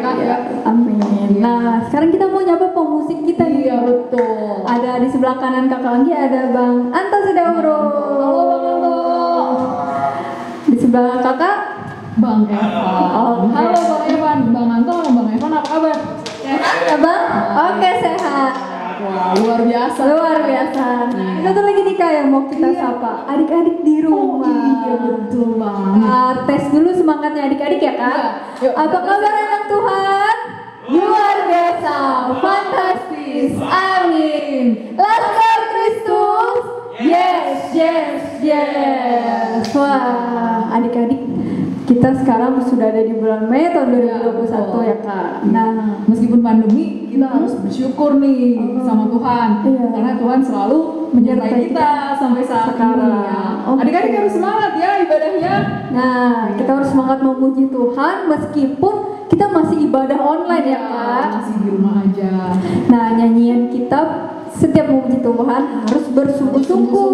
Kak ya. Amin. Nah, sekarang kita mau nyapa pemusik kita nih. Iya betul. Ada di sebelah kanan Kakak Anggi ada Bang Anto Sedauro. Halo Bang Anto. Di sebelah Kakak Bang Evan. Oke. Halo Bang Evan. Bang Anto sama Bang Evan apa kabar? sehat ya Bang? Oke, sehat. Wah, luar biasa. Luar biasa. Satu lagi nih Kak yang mau kita sapa, adik-adik di rumah. Iya betul Bang. Tes dulu semangatnya adik-adik ya Kak. Yuk. Apa kabar anak Tuhan? Luar biasa, fantastis, amin. Laskar Kristus, yes, yes, yes. Wah, adik-adik, kita sekarang sudah ada di bulan Mei tahun 2021 ya Kak. Nah, meskipun pandemi, kita harus bersyukur nih sama Tuhan. Iya. Karena Tuhan selalu menyertai kita sampai saat Sekarang. ini ya. Oke. Adik-adik harus semangat ya ibadahnya. Nah, kita harus semangat memuji Tuhan meskipun kita masih ibadah online ya Kak. Masih di rumah aja. Nah, nyanyian kita setiap memuji Tuhan harus bersungguh-sungguh.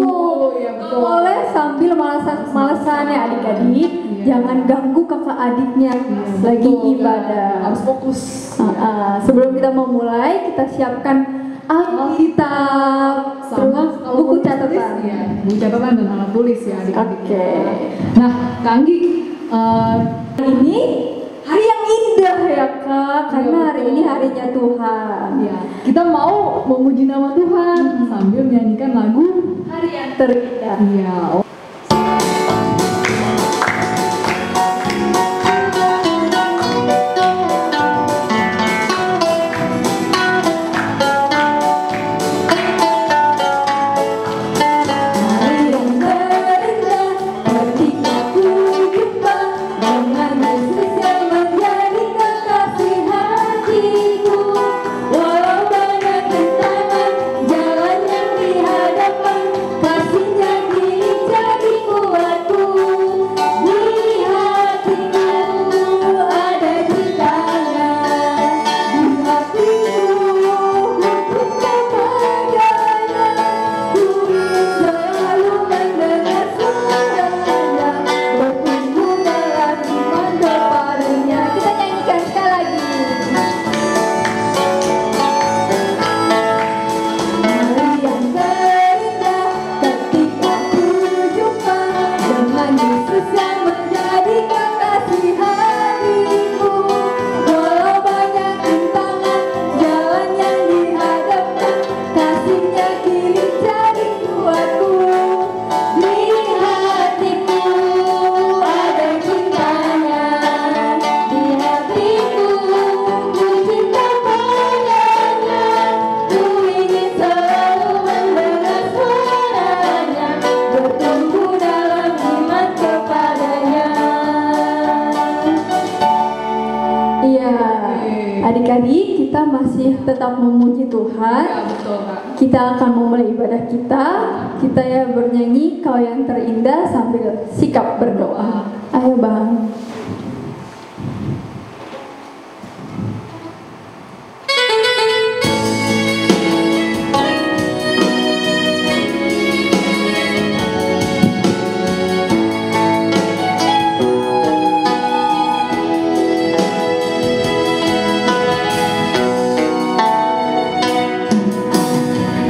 Iya, betul. Boleh sambil malasan ya adik-adik. Iya. Jangan ganggu kakak adiknya lagi Betul, ibadah. harus fokus. Sebelum kita memulai, kita siapkan Alkitab, Sama terus kalau buku tulis, catatan. ya, buku catatan dan alat tulis ya adik-adik. Oke. Nah, Kak Anggi, Ini hari yang indah ya Kak, karena Iya, hari betul. ini harinya Tuhan. ya, kita mau memuji nama Tuhan sambil menyanyikan lagu. Hari yang terindah. Iya. Hari yang terindah ketika ku jumpa dengan Yesus yang menjadi kekasih hatiku. Walau banyak rintangan, jalan yang dihadapan, kasihnya kini jadi kuatku. Di hatiku ada cintanya, di hatiku ku cinta padanya. Ku selalu mendengar suaranya, bertumbuh dalam iman kepadanya. Kita nyanyikan sekali lagi. Hari yang terindah ketika ku jumpa dengan Yesus yang menjadi kekasih hatiku. Walau banyak rintangan, jalan yang dihadapkan, kasihnya kini jadi kuatku. Di hatiku ada cintanya, di hatiku ku cinta padanya. Ku ingin selalu mendengar suaranya, bertumbuh dalam iman kepadanya. Iya, adik-adik, kita masih tetap memuji Tuhan. Ya, betul Kak. Kita akan memulai ibadah kita. Kita ya bernyanyi Kau yang terindah sambil sikap berdoa. Ayo Bang.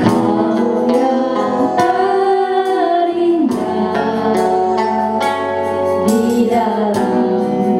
Kau yang terindah di dalam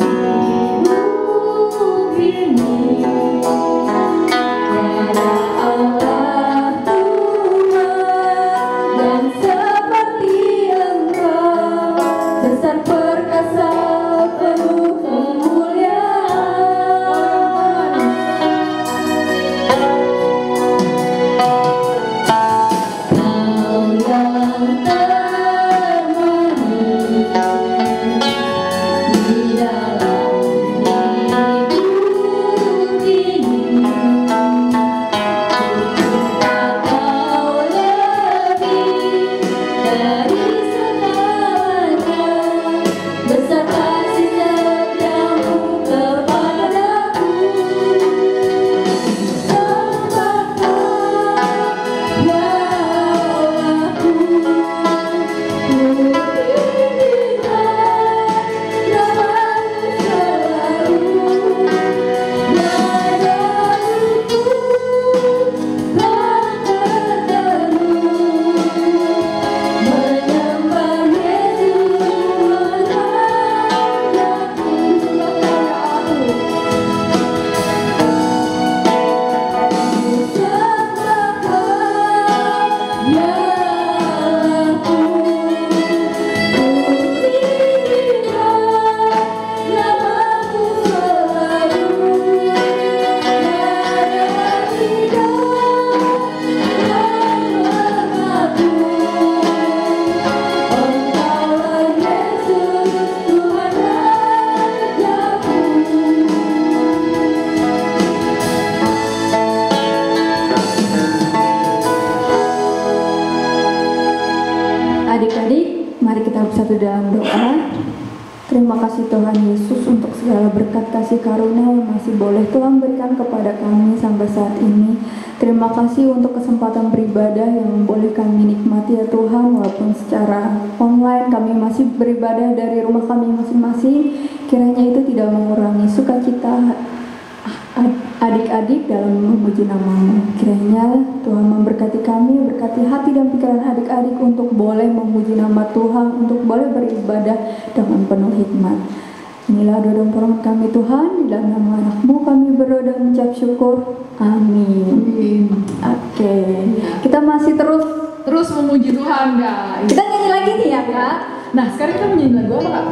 bersatu dalam doa. Terima kasih Tuhan Yesus untuk segala berkat kasih karunia yang masih boleh Tuhan berikan kepada kami sampai saat ini. Terima kasih untuk kesempatan beribadah yang boleh kami nikmati ya Tuhan, walaupun secara online kami masih beribadah dari rumah kami masing-masing. Kiranya itu tidak mengurangi sukacita adik-adik dalam memuji nama-Mu. Kiranya Tuhan memberkati kami, berkati hati dan pikiran adik-adik untuk boleh memuji nama Tuhan, untuk boleh beribadah dengan penuh hikmat. Inilah doa dan permohonan kami Tuhan, di dalam nama anak-Mu kami berdoa dan mengucap syukur. Amin. Oke, kita masih Terus memuji Tuhan, guys. kita nyanyi lagi nih ya Kak. Nah, sekarang kita menyanyi lagu apa, Kak?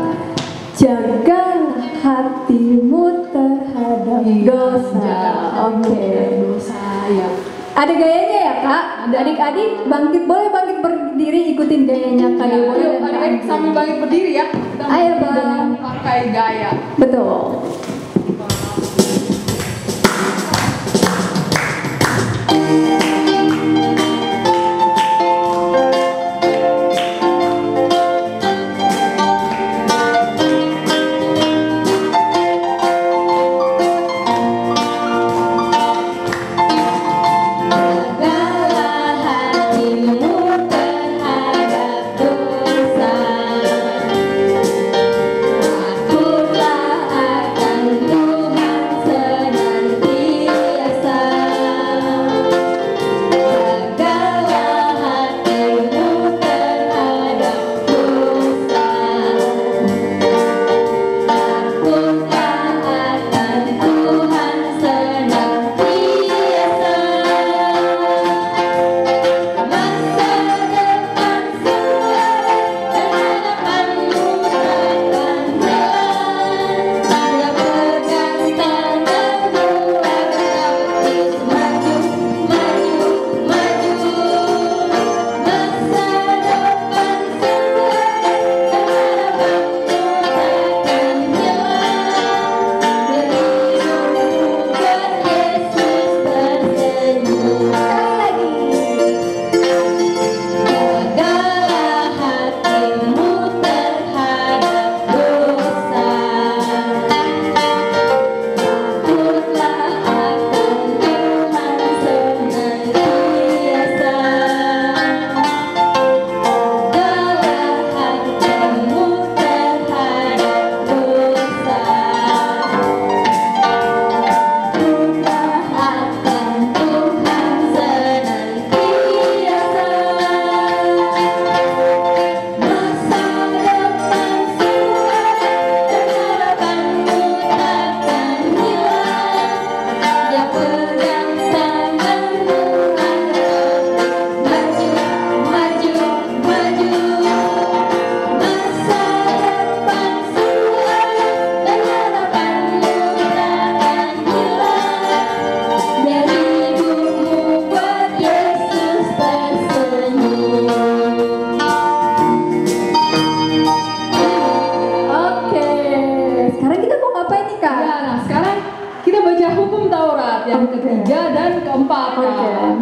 Jagalah hatimu terhadap dosa. Oke. Dosa, ya. Ada gayanya ya Kak? Adik-adik boleh bangkit berdiri, ikutin gayanya Kak Dewa. Yuk, adik-adik sambil bangkit berdiri ya. Kita Ayo, Bang. dengan pakai gaya. Betul.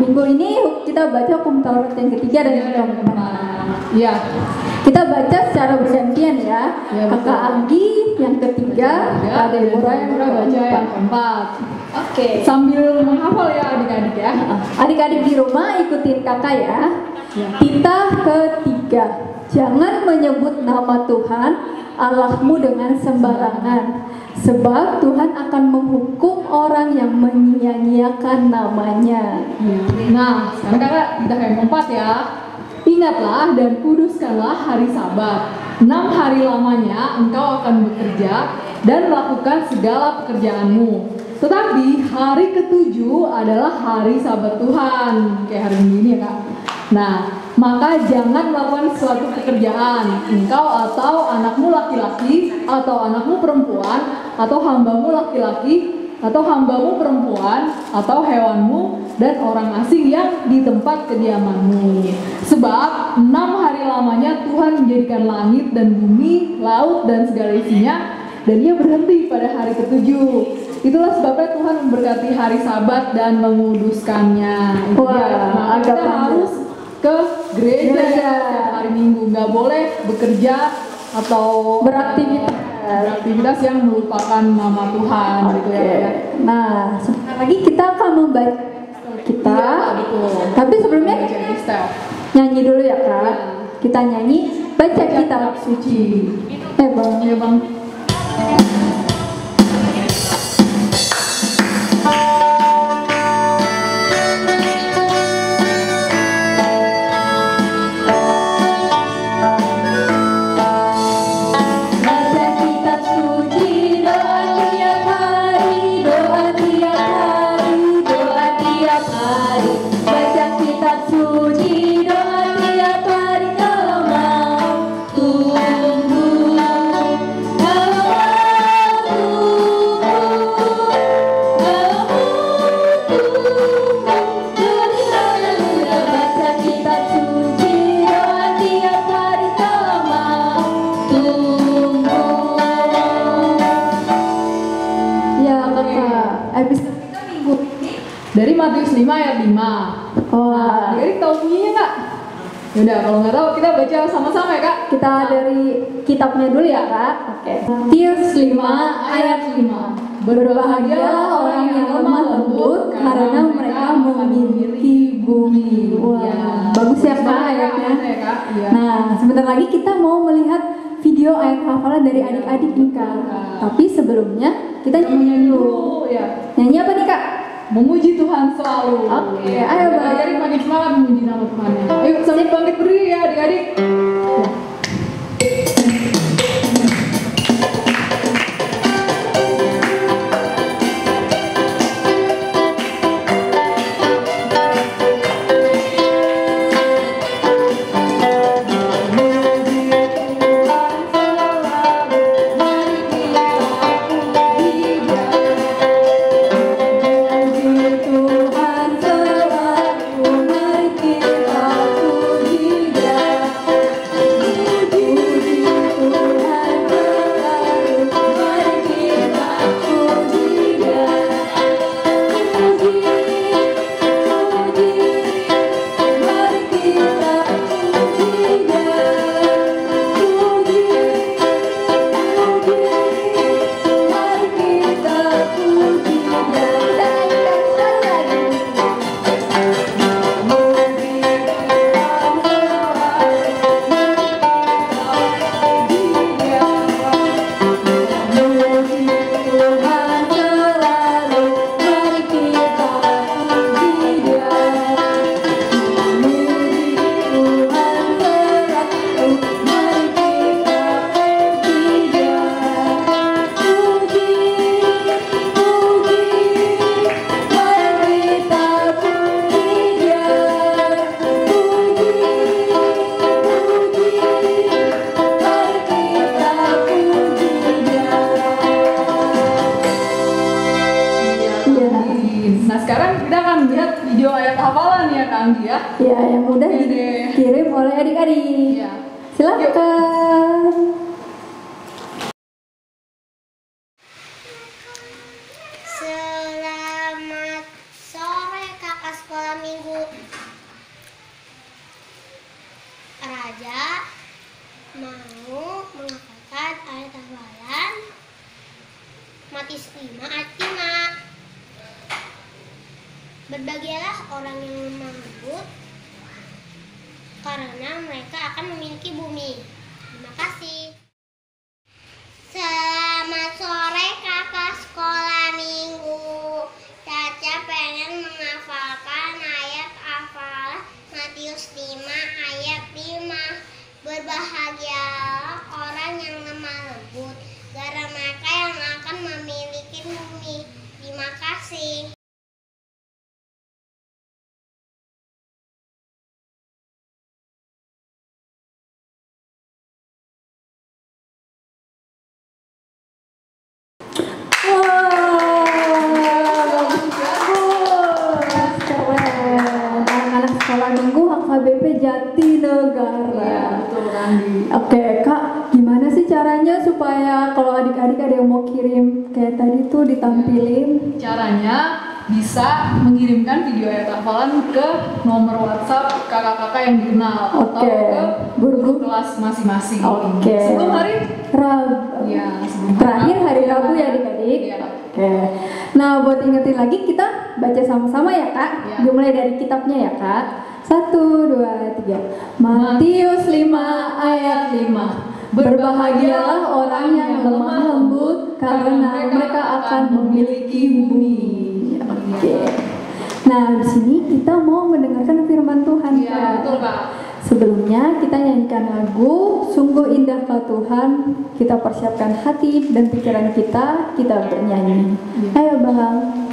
Minggu ini kita baca hukum Taurat yang ketiga dan yang keempat. Iya. Kita baca secara bergantian ya. Ya, Kakak Anggi yang ketiga, Kak Deborah yang baca yang keempat. Oke. Sambil menghafal ya adik-adik ya. Adik-adik di rumah ikutin kakak ya. Ya. Titah ketiga. Jangan menyebut nama Tuhan Allahmu dengan sembarangan, sebab Tuhan akan menghukum orang yang menyia-nyiakan namanya. Nah, sekarang kakak kita yang keempat ya. Ingatlah dan kuduskanlah hari Sabat. 6 hari lamanya engkau akan bekerja dan melakukan segala pekerjaanmu. Tetapi hari ketujuh adalah hari Sabat Tuhan, kayak hari ini ya kak. Nah, maka jangan melakukan suatu pekerjaan, engkau atau anakmu laki-laki, atau anakmu perempuan, atau hambamu laki-laki, atau hambamu perempuan, atau hewanmu, dan orang asing yang di tempat kediamanmu. Sebab 6 hari lamanya Tuhan menjadikan langit dan bumi, laut dan segala isinya, dan ia berhenti pada hari ketujuh. Itulah sebabnya Tuhan memberkati hari Sabat dan menguduskannya. Wah, agak kita harus ke gereja Gereja. setiap hari Minggu. Nggak boleh bekerja atau beraktivitas yang melupakan nama Tuhan gitu ya. Oke. Nah, sebentar lagi kita akan membaca kita. Iya, betul. Tapi sebelumnya Baca Kristel. nyanyi dulu ya Kak. Kita nyanyi baca kitab suci. Bang. Iya bang. Baca kitab suci, doa tiap hari, doa tiap hari, doa tiap hari. Baca kitab suci, doa tiap hari, kau mau tunggu, kau baca kitab suci, doa tiap hari, kau mau tunggu. Ya Kakak, episode kita minggu ini. Dari Matius 5 ayat 5. Wah, Jadi tahu bunyinya nggak? Yaudah, kalau nggak tahu kita baca sama-sama ya kak. kita dari kitabnya dulu ya Kak. Oke. Matius 5 ayat 5. Berbahagialah orang yang lemah lembut karena mereka memiliki bumi. Wah, bagus ya Kak ayatnya. Ya, Kak? Iya. Nah, sebentar lagi kita mau melihat video ayat hafalan dari adik-adik nih Kak. Tapi sebelumnya kita Kita nyanyi nyanyi dulu. dulu ya. Nyanyi apa nih Kak? Memuji Tuhan selalu. Oke, ayo, Bang. Adik-adik makin semangat memuji nama Tuhan. Ayo sambil bangkit berdiri ya adik-adik. Tuhan selalu, mari kita puji Dia. Puji Tuhan selalu, mari kita puji Dia. Puji, mari kita puji Dia. Puji, mari kita puji Dia. Nah sekarang kita akan lihat video ayat hafalan ya Kak Anggi ya. Ya, yang mudah Iya deh. dikirim oleh adik-adik. Iya. Silakan. Selamat sore kakak sekolah minggu. Raja mau menghafalkan ayat hafalan Matius 5 ayat 5. Berbahagialah orang yang lemah lembut karena mereka akan memiliki bumi. Terima kasih. Selamat sore kakak sekolah minggu. Caca pengen menghafalkan ayat hafalan Matius 5 ayat 5. Berbahagialah orang yang lemah lembut karena mereka yang akan memiliki bumi. Terima kasih. Anak-anak sekolah minggu HKBP Jatinegara. Iya betul Kak Anggi. Oke Kak, gimana sih caranya caranya supaya kalau adik-adik ada yang mau kirim kayak tadi tuh ditampilin? Caranya bisa mengirimkan video ayat hafalan ke nomor WhatsApp kakak-kakak yang dikenal atau Oke. ke guru kelas masing-masing. Oke. Sebelum hari Rabu. ya, sebelum Terakhir hari Rabu ya adik-adik. Iya. Oke. Nah, buat ingetin lagi kita baca sama-sama ya Kak. Iya. Dimulai dari kitabnya ya Kak. 1, 2, 3. Matius 5 ayat 5. Berbahagialah orang yang lemah lembut karena mereka akan memiliki bumi. Oke. Nah, di sini kita mau mendengarkan firman Tuhan. Iya, Kak. betul Kak. Sebelumnya kita nyanyikan lagu Sungguh Indah Kau Tuhan. Kita persiapkan hati dan pikiran kita bernyanyi. Ayo Bang.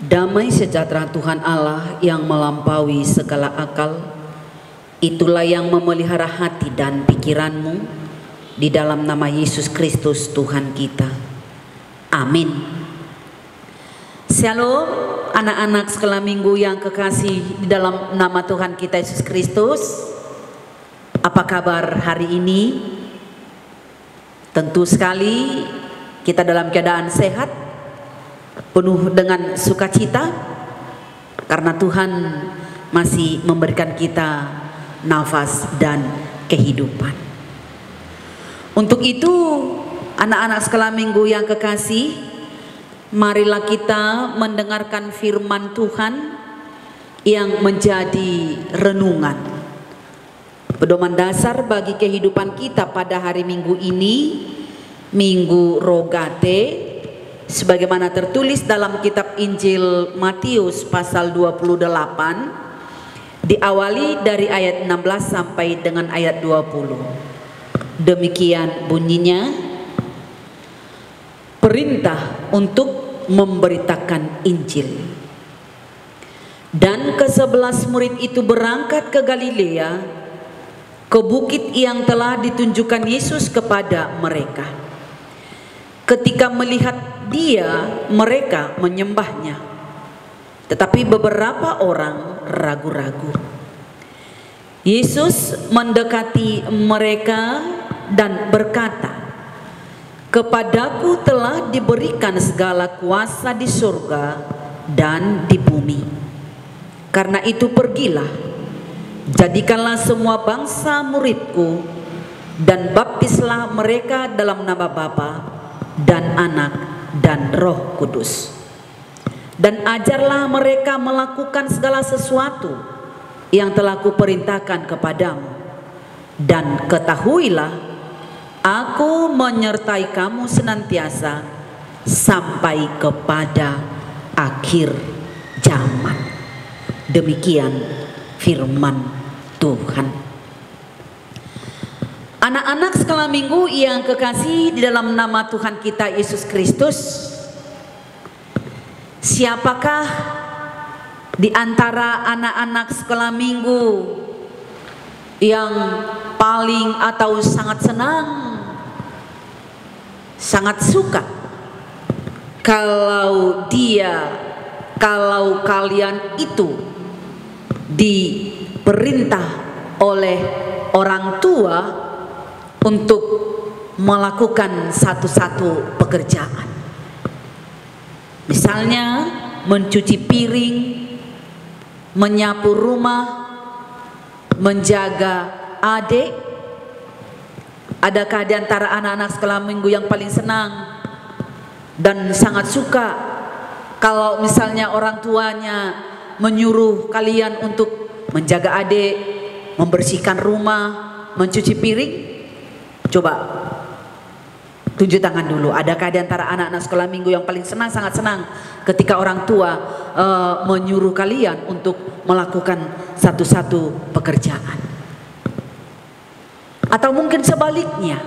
Damai sejahtera Tuhan Allah yang melampaui segala akal, itulah yang memelihara hati dan pikiranmu di dalam nama Yesus Kristus Tuhan kita. Amin. Shalom anak-anak sekolah minggu yang kekasih di dalam nama Tuhan kita Yesus Kristus. Apa kabar hari ini? Tentu sekali kita dalam keadaan sehat, penuh dengan sukacita karena Tuhan masih memberikan kita nafas dan kehidupan. Untuk itu anak-anak sekolah minggu yang kekasih, marilah kita mendengarkan firman Tuhan yang menjadi renungan, pedoman dasar bagi kehidupan kita pada hari Minggu ini, Minggu Rogate, sebagaimana tertulis dalam kitab Injil Matius pasal 28, diawali dari ayat 16 sampai dengan ayat 20. Demikian bunyinya, perintah untuk memberitakan Injil. Dan ke-11 murid itu berangkat ke Galilea, ke bukit yang telah ditunjukkan Yesus kepada mereka. Ketika melihat dia, mereka menyembahnya, tetapi beberapa orang ragu-ragu. Yesus mendekati mereka dan berkata, "Kepadaku telah diberikan segala kuasa di surga dan di bumi. Karena itu pergilah, jadikanlah semua bangsa muridku, dan baptislah mereka dalam nama Bapa dan Anak dan Roh Kudus. Dan ajarlah mereka melakukan segala sesuatu yang telah kuperintahkan kepadamu. Dan ketahuilah, aku menyertai kamu senantiasa sampai kepada akhir zaman. Demikian firman Tuhan. Anak-anak sekolah minggu yang kekasih di dalam nama Tuhan kita Yesus Kristus, siapakah di antara anak-anak sekolah minggu yang paling atau sangat senang, sangat suka kalau kalian itu diperintah oleh orang tua untuk melakukan satu-satu pekerjaan? Misalnya mencuci piring, menyapu rumah, menjaga adik. Adakah di antara anak-anak sekolah minggu yang paling senang dan sangat suka kalau misalnya orang tuanya menyuruh kalian untuk menjaga adik, membersihkan rumah, mencuci piring? Coba tunjuk tangan dulu. Adakah di antara anak-anak sekolah minggu yang paling senang, sangat senang ketika orang tua menyuruh kalian untuk melakukan satu-satu pekerjaan? Atau mungkin sebaliknya,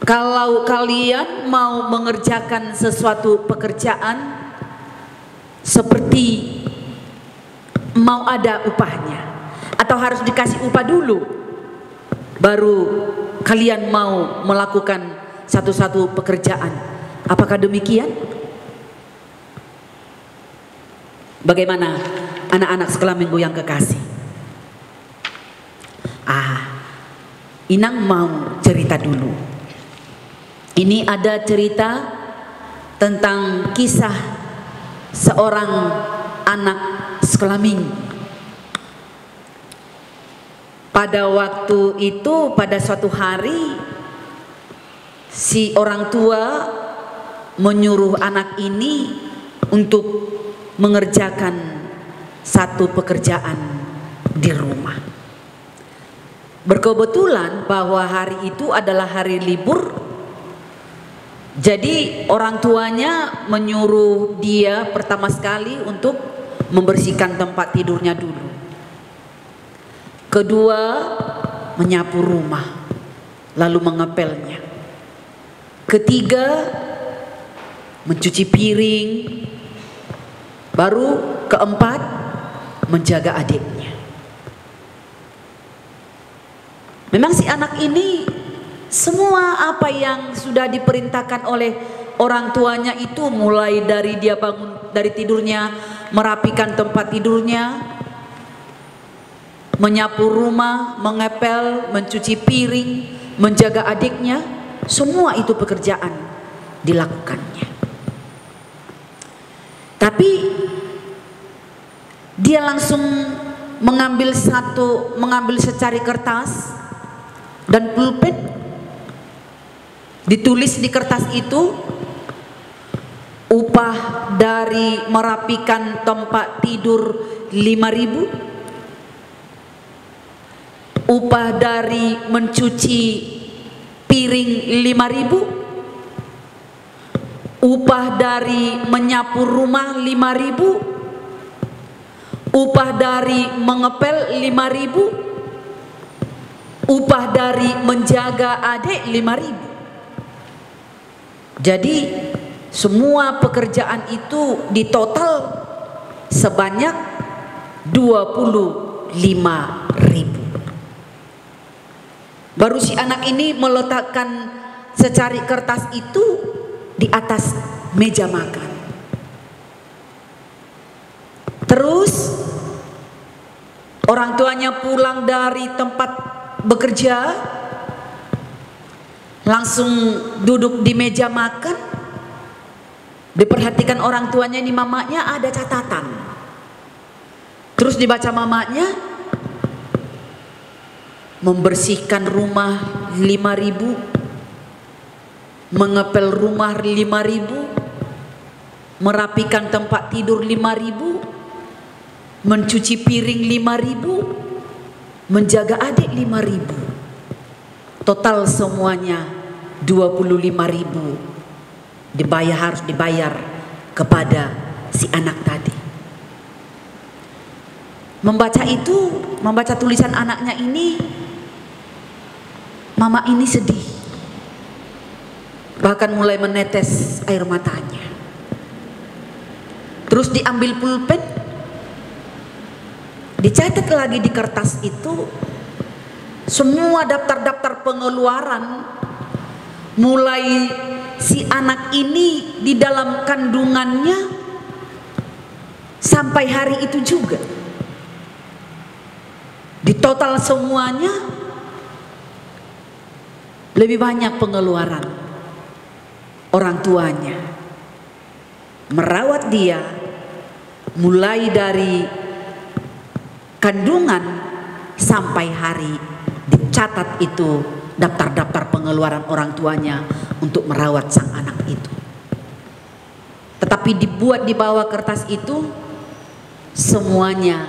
kalau kalian mau mengerjakan sesuatu pekerjaan seperti mau ada upahnya atau harus dikasih upah dulu baru kalian mau melakukan satu-satu pekerjaan. Apakah demikian? Bagaimana anak-anak sekolah minggu yang kekasih? Inang mau cerita dulu. Ini ada cerita tentang kisah seorang anak sekolah minggu. Pada waktu itu, pada suatu hari, si orang tua menyuruh anak ini untuk mengerjakan satu pekerjaan di rumah. Berkebetulan bahwa hari itu adalah hari libur, jadi orang tuanya menyuruh dia pertama sekali untuk membersihkan tempat tidurnya dulu. Kedua, menyapu rumah, lalu mengepelnya. Ketiga, mencuci piring. Baru keempat, menjaga adiknya. Memang si anak ini semua apa yang sudah diperintahkan oleh orang tuanya itu, mulai dari dia bangun dari tidurnya, merapikan tempat tidurnya, menyapu rumah, mengepel, mencuci piring, menjaga adiknya, semua itu pekerjaan dilakukannya. Tapi dia langsung mengambil secari kertas dan pulpen. Ditulis di kertas itu, upah dari merapikan tempat tidur 5.000, upah dari mencuci piring 5.000, upah dari menyapu rumah 5.000, upah dari mengepel 5.000, upah dari menjaga adik 5.000. Jadi semua pekerjaan itu ditotal sebanyak 25.000. Baru si anak ini meletakkan secari kertas itu di atas meja makan. Terus orang tuanya pulang dari tempat bekerja, langsung duduk di meja makan. Diperhatikan orang tuanya, ini mamanya ada catatan. Terus dibaca mamanya, membersihkan rumah 5.000, mengepel rumah 5.000, merapikan tempat tidur 5.000, mencuci piring 5.000, menjaga adik 5.000. Total semuanya 25.000 harus dibayar kepada si anak tadi. Membaca tulisan anaknya ini, mama ini sedih, bahkan mulai menetes air matanya. Terus diambil pulpen, dicatat lagi di kertas itu semua daftar-daftar pengeluaran, mulai si anak ini di dalam kandungannya sampai hari itu juga. Di total semuanya lebih banyak pengeluaran orang tuanya merawat dia, mulai dari kandungan sampai hari dicatat itu daftar-daftar pengeluaran orang tuanya untuk merawat sang anak itu. Tetapi dibuat di bawah kertas itu semuanya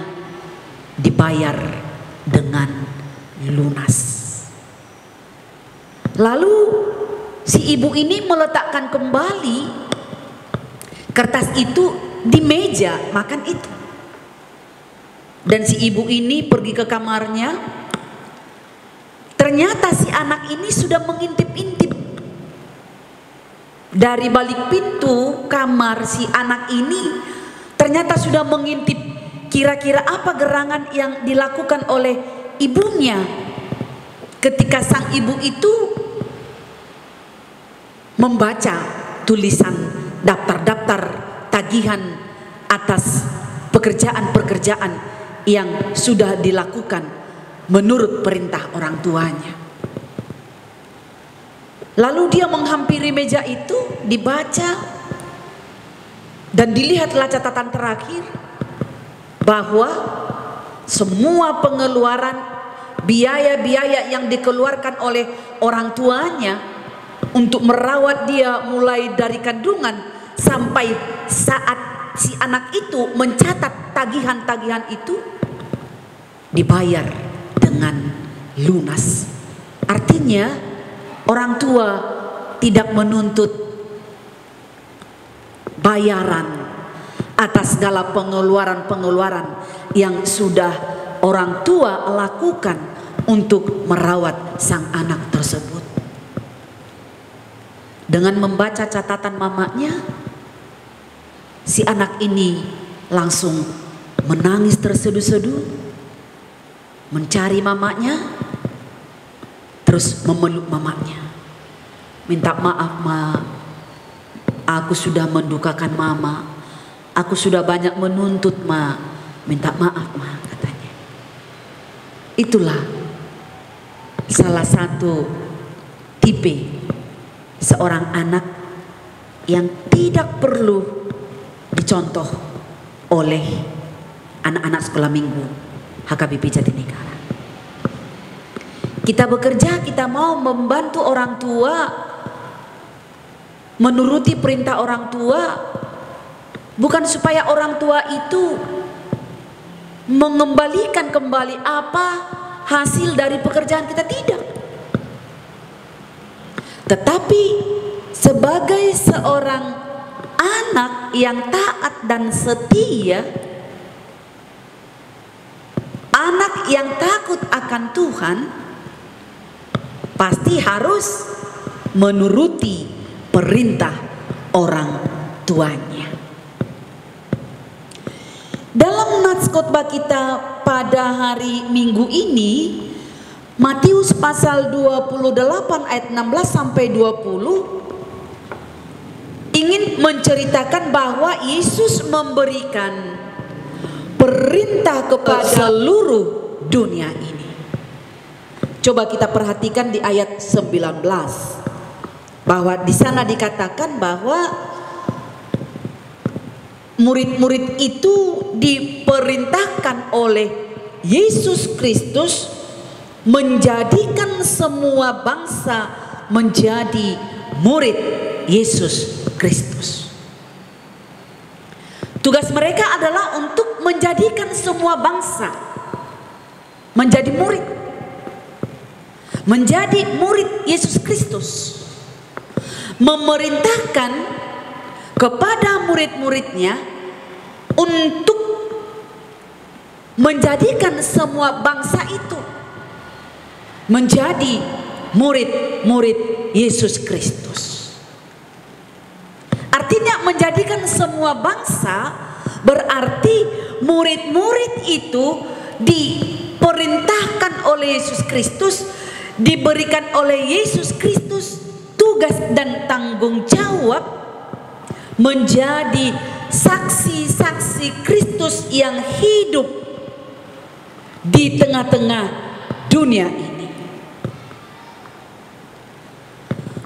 dibayar dengan lunas. Lalu si ibu ini meletakkan kembali kertas itu di meja makan itu. Dan si ibu ini pergi ke kamarnya. Ternyata si anak ini sudah mengintip-intip. Dari balik pintu kamar si anak ini ternyata sudah mengintip kira-kira apa gerangan yang dilakukan oleh ibunya ketika sang ibu itu membaca tulisan daftar-daftar tagihan atas pekerjaan-pekerjaan yang sudah dilakukan menurut perintah orang tuanya. Lalu dia menghampiri meja itu, dibaca dan dilihatlah catatan terakhir bahwa semua pengeluaran biaya-biaya yang dikeluarkan oleh orang tuanya untuk merawat dia mulai dari kandungan sampai saat si anak itu mencatat tagihan-tagihan itu dibayar dengan lunas. Artinya orang tua tidak menuntut bayaran atas segala pengeluaran-pengeluaran yang sudah orang tua lakukan untuk merawat sang anak tersebut. Dengan membaca catatan mamanya, si anak ini langsung menangis terseduh-seduh, mencari mamanya, terus memeluk mamanya. Minta maaf ma, aku sudah mendukakan mama, aku sudah banyak menuntut ma, minta maaf ma, katanya. Itulah salah satu tipe seorang anak yang tidak perlu dicontoh oleh anak-anak sekolah minggu HKBP Jatinegara. Kita bekerja, kita mau membantu orang tua, menuruti perintah orang tua, bukan supaya orang tua itu mengembalikan kembali apa hasil dari pekerjaan kita, tidak. Tetapi sebagai seorang anak yang taat dan setia, anak yang takut akan Tuhan, pasti harus menuruti perintah orang tuanya. Dalam nats khotbah kita pada hari Minggu ini, Matius pasal 28 ayat 16 sampai 20 ingin menceritakan bahwa Yesus memberikan perintah kepada seluruh dunia ini. Coba kita perhatikan di ayat 19, bahwa di sana dikatakan bahwa murid-murid itu diperintahkan oleh Yesus Kristus menjadikan semua bangsa menjadi murid Yesus Kristus. Tugas mereka adalah untuk menjadikan semua bangsa menjadi murid Yesus Kristus. Memerintahkan kepada murid-muridnya untuk menjadikan semua bangsa itu menjadi murid-murid Yesus Kristus. Artinya menjadikan semua bangsa berarti murid-murid itu diperintahkan oleh Yesus Kristus, diberikan oleh Yesus Kristus tugas dan tanggung jawab menjadi saksi-saksi Kristus yang hidup di tengah-tengah dunia ini.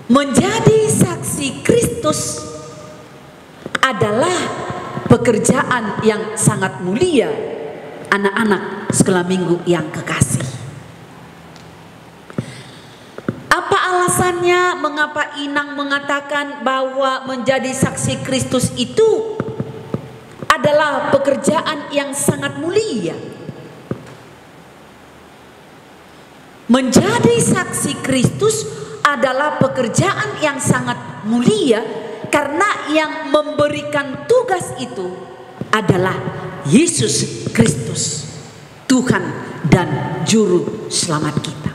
Menjadi saksi Kristus adalah pekerjaan yang sangat mulia, anak-anak sekolah minggu yang kekasih. Apa alasannya mengapa Inang mengatakan bahwa menjadi saksi Kristus itu adalah pekerjaan yang sangat mulia? Menjadi saksi Kristus adalah pekerjaan yang sangat mulia karena yang memberikan tugas itu adalah Yesus Kristus, Tuhan dan Juru Selamat kita.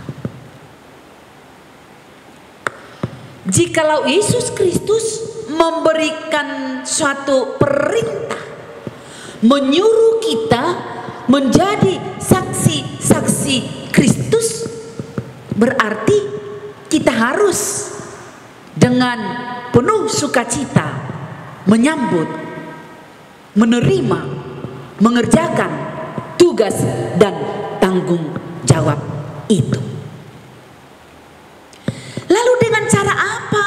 Jikalau Yesus Kristus memberikan suatu perintah, menyuruh kita menjadi saksi-saksi Kristus, berarti kita harus dengan penuh sukacita menyambut, menerima, mengerjakan tugas dan tanggung jawab itu. Lalu dengan cara apa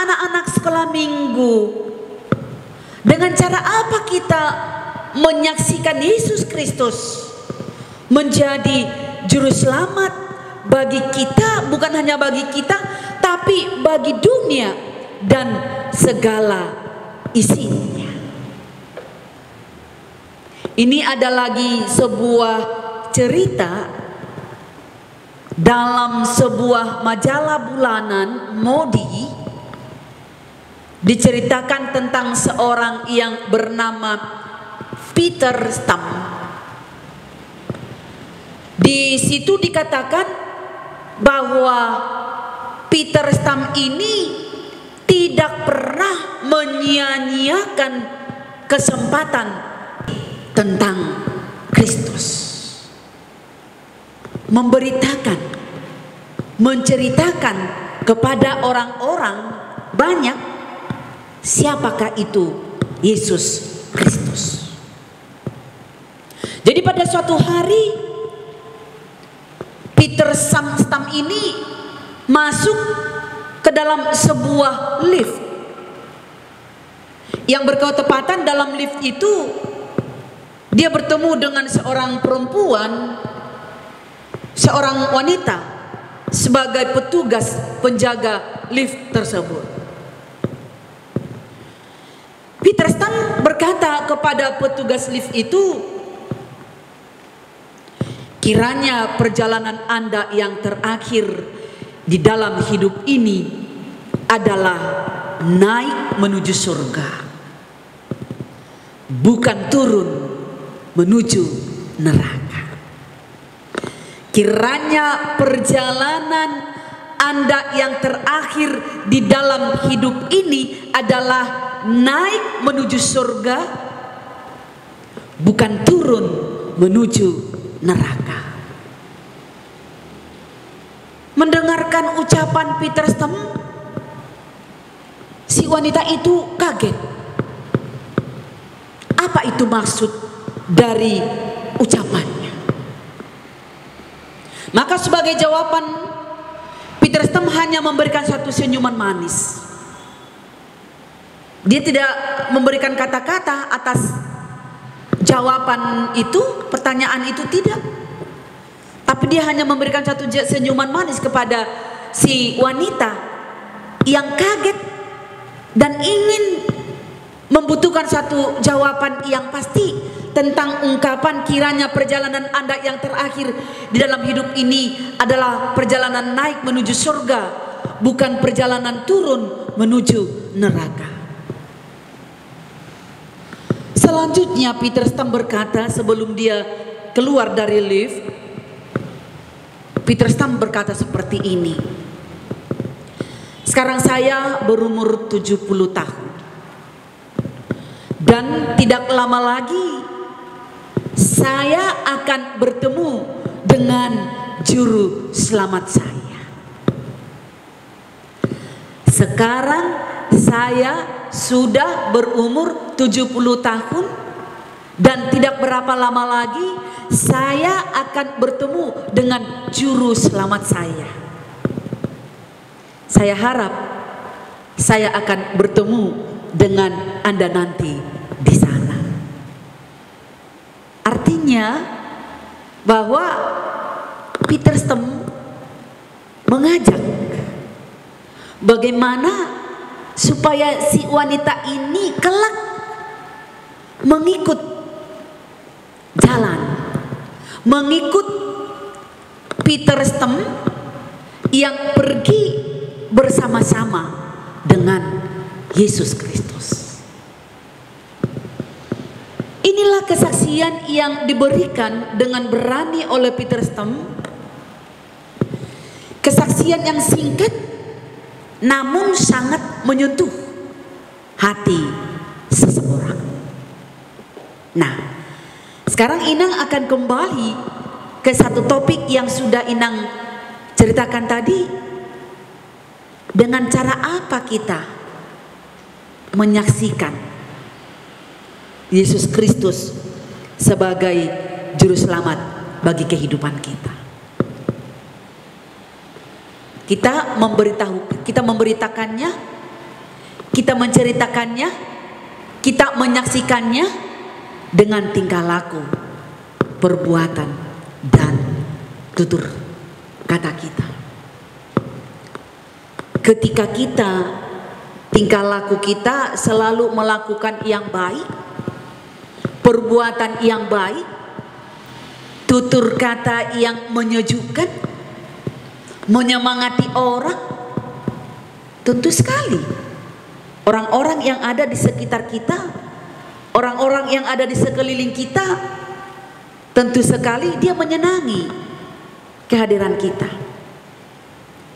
anak-anak sekolah minggu? Dengan cara apa kita menyaksikan Yesus Kristus menjadi juru selamat bagi kita, bukan hanya bagi kita, tapi bagi dunia dan segala isinya. Ini ada lagi sebuah cerita dalam sebuah majalah bulanan Modi. Diceritakan tentang seorang yang bernama Peter Stam. Di situ dikatakan bahwa Peter Stam ini tidak pernah menyia-nyiakan kesempatan tentang Kristus. Memberitakan, menceritakan kepada orang-orang banyak siapakah itu Yesus Kristus. Jadi pada suatu hari Peter Stam ini masuk ke dalam sebuah lift. Yang berketepatan dalam lift itu dia bertemu dengan seorang perempuan, seorang wanita sebagai petugas penjaga lift tersebut. Peter Stam berkata kepada petugas lift itu, kiranya perjalanan Anda yang terakhir di dalam hidup ini adalah naik menuju surga, bukan turun menuju neraka. Kiranya perjalanan Anda yang terakhir di dalam hidup ini adalah naik menuju surga, bukan turun menuju neraka. Mendengarkan ucapan Peter Stam, si wanita itu kaget. Apa itu maksud dari ucapannya? Maka sebagai jawaban, Peter Stam hanya memberikan satu senyuman manis. Dia tidak memberikan kata-kata atas jawaban itu, pertanyaan itu, tidak. Tapi dia hanya memberikan satu senyuman manis kepada si wanita yang kaget dan ingin membutuhkan satu jawaban yang pasti tentang ungkapan kiranya perjalanan Anda yang terakhir di dalam hidup ini adalah perjalanan naik menuju surga, bukan perjalanan turun menuju neraka. Selanjutnya Peter Stam berkata sebelum dia keluar dari lift, Peter Stam berkata seperti ini. Sekarang saya berumur 70 tahun. Dan tidak lama lagi saya akan bertemu dengan juru selamat saya. Sekarang saya sudah berumur 70 tahun dan tidak berapa lama lagi saya akan bertemu dengan juru selamat saya. Saya harap saya akan bertemu dengan Anda nanti di sana. Artinya bahwa Peter Stam mengajak bagaimana supaya si wanita ini kelak mengikut jalan, mengikut Peter Stam yang pergi bersama-sama dengan Yesus Kristus. Inilah kesaksian yang diberikan dengan berani oleh Peter Stam. Kesaksian yang singkat namun sangat menyentuh hati seseorang. Nah, sekarang Inang akan kembali ke satu topik yang sudah Inang ceritakan tadi. Dengan cara apa kita menyaksikan Yesus Kristus sebagai juru selamat bagi kehidupan kita? Kita memberitakannya, kita menceritakannya, kita menyaksikannya dengan tingkah laku, perbuatan, dan tutur kata kita. Ketika kita, tingkah laku kita selalu melakukan yang baik, perbuatan yang baik, tutur kata yang menyejukkan, menyemangati orang, tentu sekali orang-orang yang ada di sekitar kita, orang-orang yang ada di sekeliling kita, tentu sekali dia menyenangi kehadiran kita.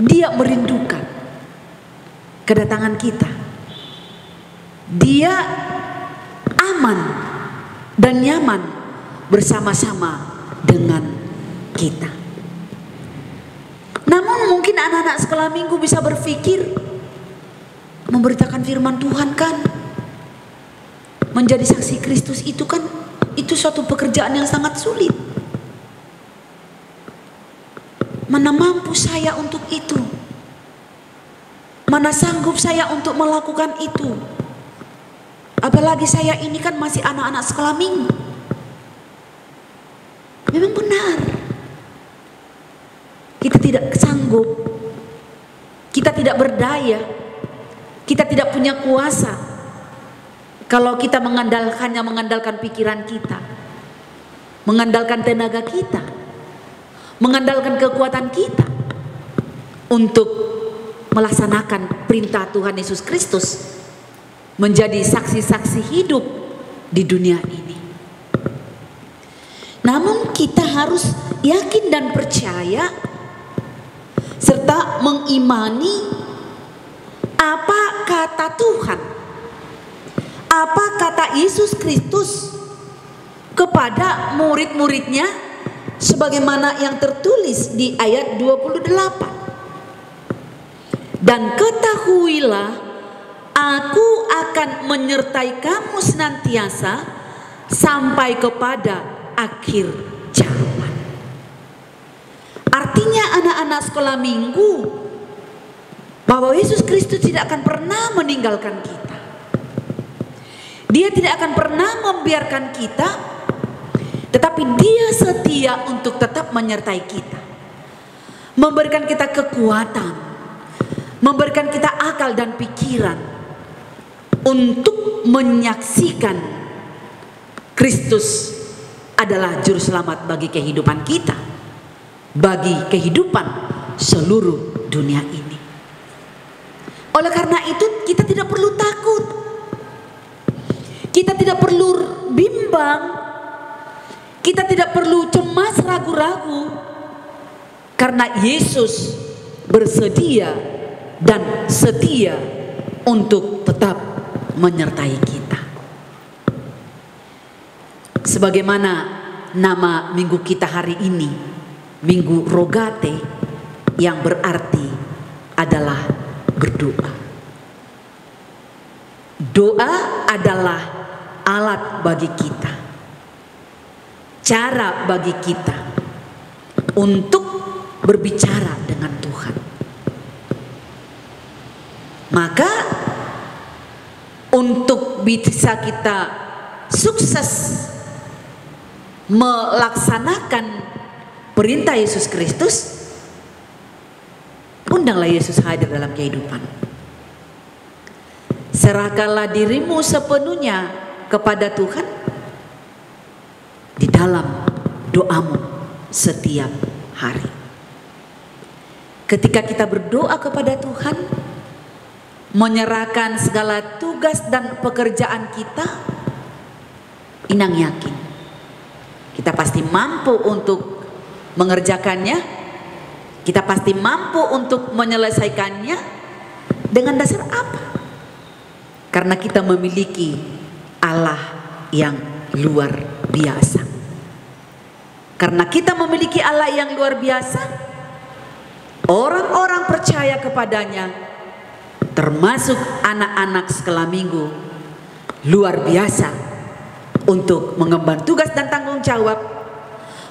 Dia merindukan kedatangan kita. Dia aman dan nyaman bersama-sama dengan kita. Namun mungkin anak-anak sekolah minggu bisa berpikir, memberitakan firman Tuhan kan, menjadi saksi Kristus itu kan, itu suatu pekerjaan yang sangat sulit. Mana mampu saya untuk itu? Mana sanggup saya untuk melakukan itu? Apalagi saya ini kan masih anak-anak sekolah minggu. Memang benar, kita tidak sanggup, kita tidak berdaya, kita tidak punya kuasa. Kalau kita mengandalkan pikiran kita, mengandalkan tenaga kita, mengandalkan kekuatan kita untuk melaksanakan perintah Tuhan Yesus Kristus, menjadi saksi-saksi hidup di dunia ini. Namun kita harus yakin dan percaya serta mengimani apa kata Tuhan, apa kata Yesus Kristus kepada murid-muridnya, sebagaimana yang tertulis di ayat 28. Dan ketahuilah, aku akan menyertai kamu senantiasa sampai kepada akhir zaman. Artinya anak-anak sekolah minggu, bahwa Yesus Kristus tidak akan pernah meninggalkan kita. Dia tidak akan pernah membiarkan kita, tetapi Dia setia untuk tetap menyertai kita, memberikan kita kekuatan, memberikan kita akal dan pikiran untuk menyaksikan Kristus adalah juru selamat bagi kehidupan kita, bagi kehidupan seluruh dunia ini. Oleh karena itu kita tidak perlu takut, kita tidak perlu bimbang, kita tidak perlu cemas ragu-ragu, karena Yesus bersedia dan setia untuk tetap menyertai kita. Sebagaimana nama minggu kita hari ini, Minggu Rogate, yang berarti adalah berdoa. Doa adalah alat bagi kita, cara bagi kita untuk berbicara dengan Tuhan. Maka untuk bisa kita sukses melaksanakan perintah Yesus Kristus, undanglah Yesus hadir dalam kehidupan. Serahkanlah dirimu sepenuhnya kepada Tuhan di dalam doamu setiap hari. Ketika kita berdoa kepada Tuhan, menyerahkan segala tugas dan pekerjaan kita, Inang yakin kita pasti mampu untuk mengerjakannya, kita pasti mampu untuk menyelesaikannya. Dengan dasar apa? Karena kita memiliki Allah yang luar biasa. Karena kita memiliki Allah yang luar biasa, orang-orang percaya kepadanya, termasuk anak-anak sekolah minggu, luar biasa untuk mengemban tugas dan tanggung jawab,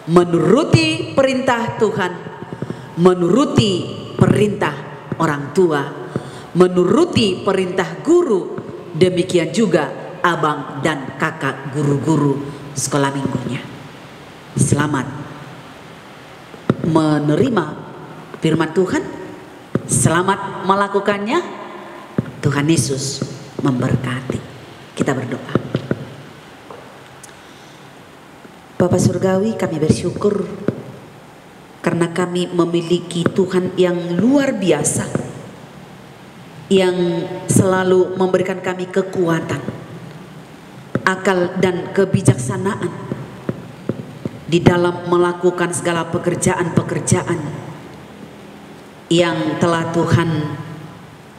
menuruti perintah Tuhan, menuruti perintah orang tua, menuruti perintah guru, demikian juga abang dan kakak guru-guru sekolah minggunya. Selamat menerima firman Tuhan, selamat melakukannya. Tuhan Yesus memberkati. Kita berdoa. Bapa Surgawi, kami bersyukur karena kami memiliki Tuhan yang luar biasa, yang selalu memberikan kami kekuatan, akal dan kebijaksanaan di dalam melakukan segala pekerjaan-pekerjaan yang telah Tuhan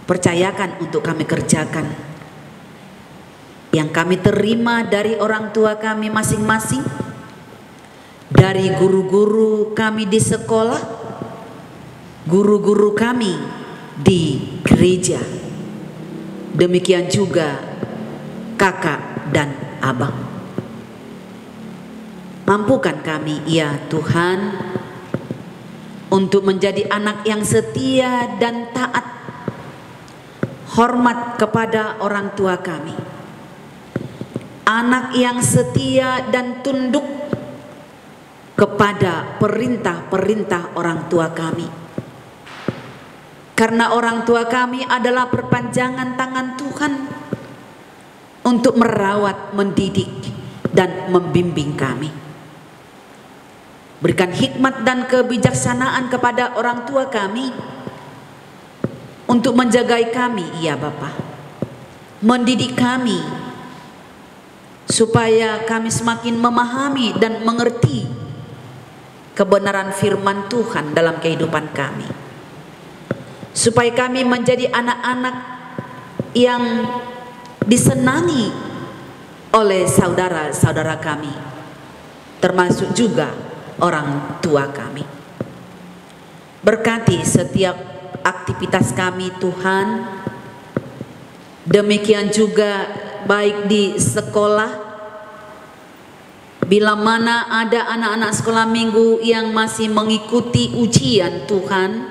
percayakan untuk kami kerjakan, yang kami terima dari orang tua kami masing-masing, dari guru-guru kami di sekolah, guru-guru kami di gereja, demikian juga kakak dan abang. Mampukan kami ya Tuhan untuk menjadi anak yang setia dan taat, hormat kepada orang tua kami, anak yang setia dan tunduk kepada perintah-perintah orang tua kami. Karena orang tua kami adalah perpanjangan tangan Tuhan untuk merawat, mendidik, dan membimbing kami. Berikan hikmat dan kebijaksanaan kepada orang tua kami untuk menjagai kami, ya Bapa, mendidik kami supaya kami semakin memahami dan mengerti kebenaran firman Tuhan dalam kehidupan kami, supaya kami menjadi anak-anak yang disenangi oleh saudara-saudara kami, termasuk juga orang tua kami. Berkati setiap aktivitas kami Tuhan, demikian juga baik di sekolah, bila mana ada anak-anak sekolah minggu yang masih mengikuti ujian Tuhan,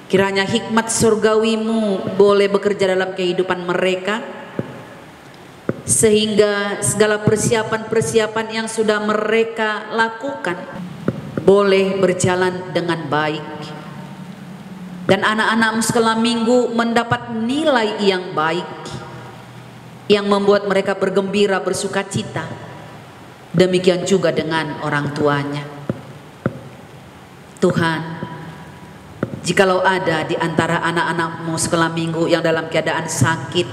kiranya hikmat surgawi-Mu boleh bekerja dalam kehidupan mereka, sehingga segala persiapan-persiapan yang sudah mereka lakukan boleh berjalan dengan baik, dan anak-anakmu sekolah minggu mendapat nilai yang baik yang membuat mereka bergembira, bersuka cita. Demikian juga dengan orang tuanya. Tuhan, jikalau ada di antara anak-anakmu sekolah minggu yang dalam keadaan sakit,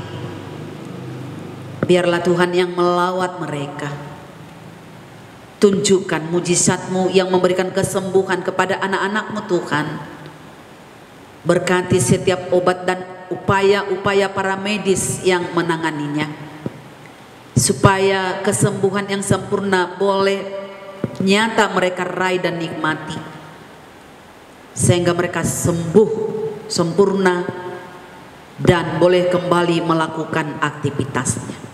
biarlah Tuhan yang melawat mereka. Tunjukkan mujizat-Mu yang memberikan kesembuhan kepada anak-anak-Mu Tuhan. Berkati setiap obat dan upaya-upaya para medis yang menanganinya, supaya kesembuhan yang sempurna boleh nyata mereka raih dan nikmati, sehingga mereka sembuh sempurna dan boleh kembali melakukan aktivitasnya.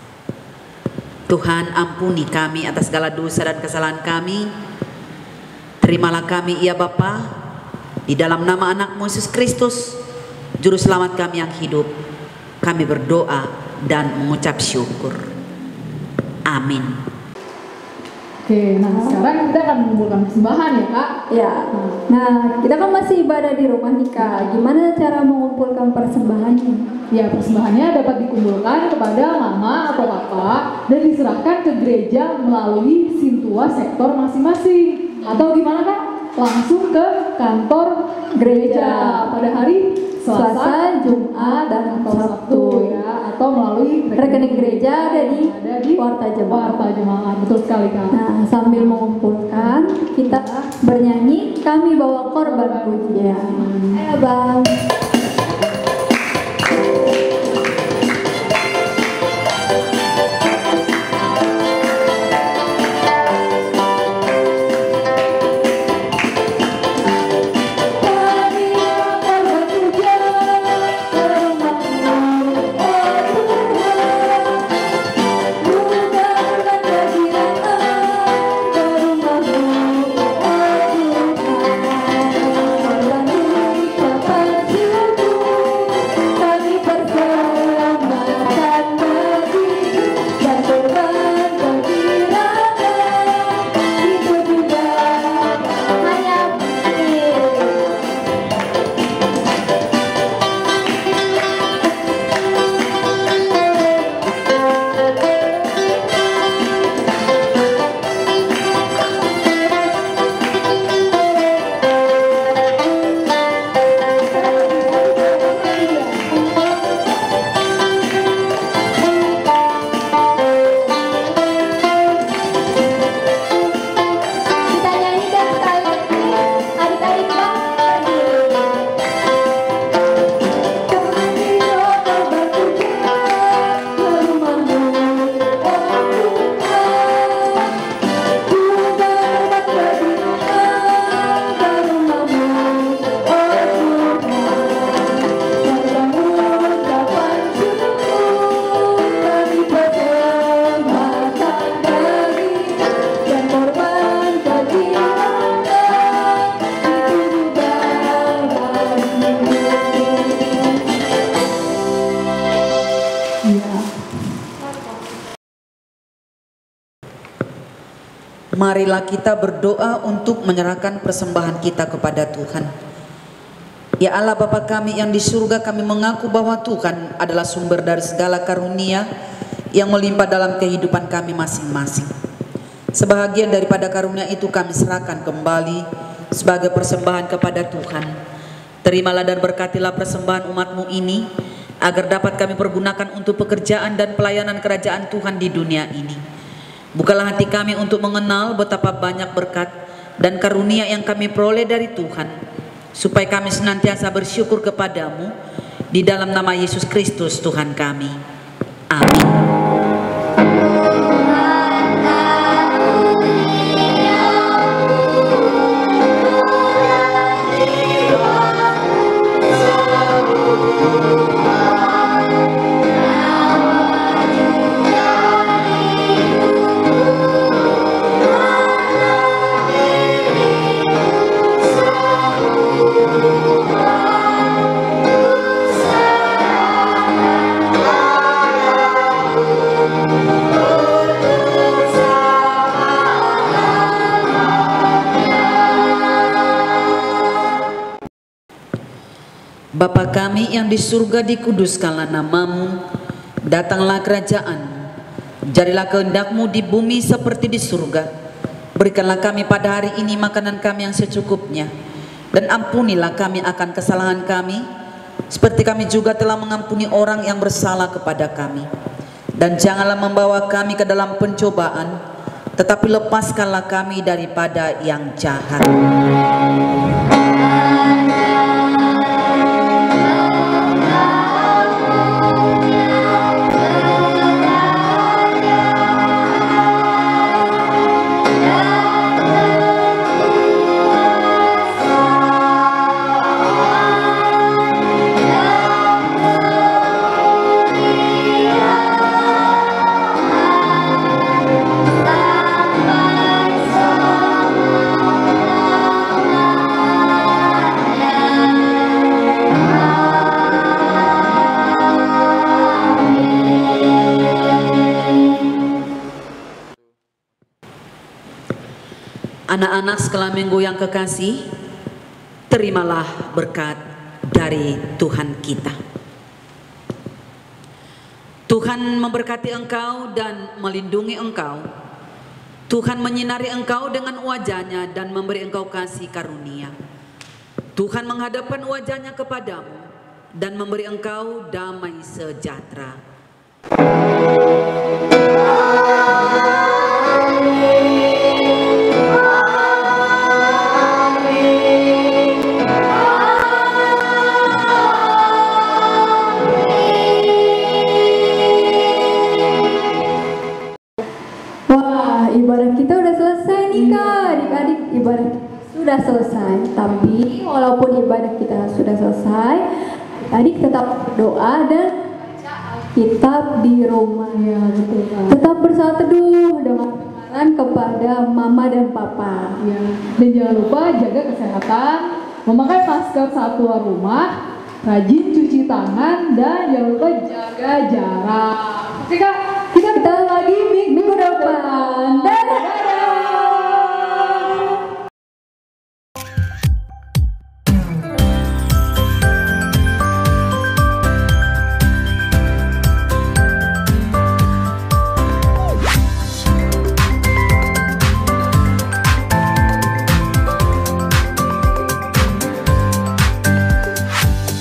Tuhan, ampuni kami atas segala dosa dan kesalahan kami. Terimalah kami ya Bapa, di dalam nama anak-Mu Yesus Kristus, Juru Selamat kami yang hidup. Kami berdoa dan mengucap syukur. Amin. Oke, nah sekarang kita akan mengumpulkan persembahan ya Kak. Ya. Nah, kita kan masih ibadah di rumah nih Kak. Gimana cara mengumpulkan persembahannya? Ya, persembahannya dapat dikumpulkan kepada mama atau papa dan diserahkan ke gereja melalui Sintua sektor masing-masing. Atau gimana Kak? Langsung ke kantor gereja pada hari Selasa, Jumat, dan atau Sabtu ya, atau melalui Rekening gereja ada di Warta Jemaat. Warta Jemaat, betul sekali Kak. Nah, sambil mengumpulkan, kita bernyanyi Kami Bawa Korban Pujian. Ayo Bang. Marilah kita berdoa untuk menyerahkan persembahan kita kepada Tuhan. Ya Allah Bapa kami yang di surga, kami mengaku bahwa Tuhan adalah sumber dari segala karunia yang melimpah dalam kehidupan kami masing-masing. Sebahagian daripada karunia itu kami serahkan kembali sebagai persembahan kepada Tuhan. Terimalah dan berkatilah persembahan umat-Mu ini, agar dapat kami pergunakan untuk pekerjaan dan pelayanan kerajaan Tuhan di dunia ini. Bukalah hati kami untuk mengenal betapa banyak berkat dan karunia yang kami peroleh dari Tuhan, supaya kami senantiasa bersyukur kepadamu di dalam nama Yesus Kristus Tuhan kami. Amin. Amin. Bapa kami yang di surga, dikuduskanlah namamu, datanglah kerajaan, jadilah kehendak-Mu di bumi seperti di surga. Berikanlah kami pada hari ini makanan kami yang secukupnya, dan ampunilah kami akan kesalahan kami, seperti kami juga telah mengampuni orang yang bersalah kepada kami. Dan janganlah membawa kami ke dalam pencobaan, tetapi lepaskanlah kami daripada yang jahat. Anak-anak sekolah minggu yang kekasih, terimalah berkat dari Tuhan kita. Tuhan memberkati engkau dan melindungi engkau. Tuhan menyinari engkau dengan wajah-Nya dan memberi engkau kasih karunia. Tuhan menghadapkan wajah-Nya kepadamu dan memberi engkau damai sejahtera. Ibadah kita udah selesai nih Kak, adik-adik, ibadah kita sudah selesai. Tapi walaupun ibadah kita sudah selesai, adik tetap berdoa dan baca Alkitab di rumah ya, betul Kak. Tetap bersaat teduh dengan pengenalan kepada mama dan papa. Ya, dan jangan lupa jaga kesehatan, memakai masker saat keluar rumah, rajin cuci tangan, dan jangan lupa jaga jarak. Oke Kak?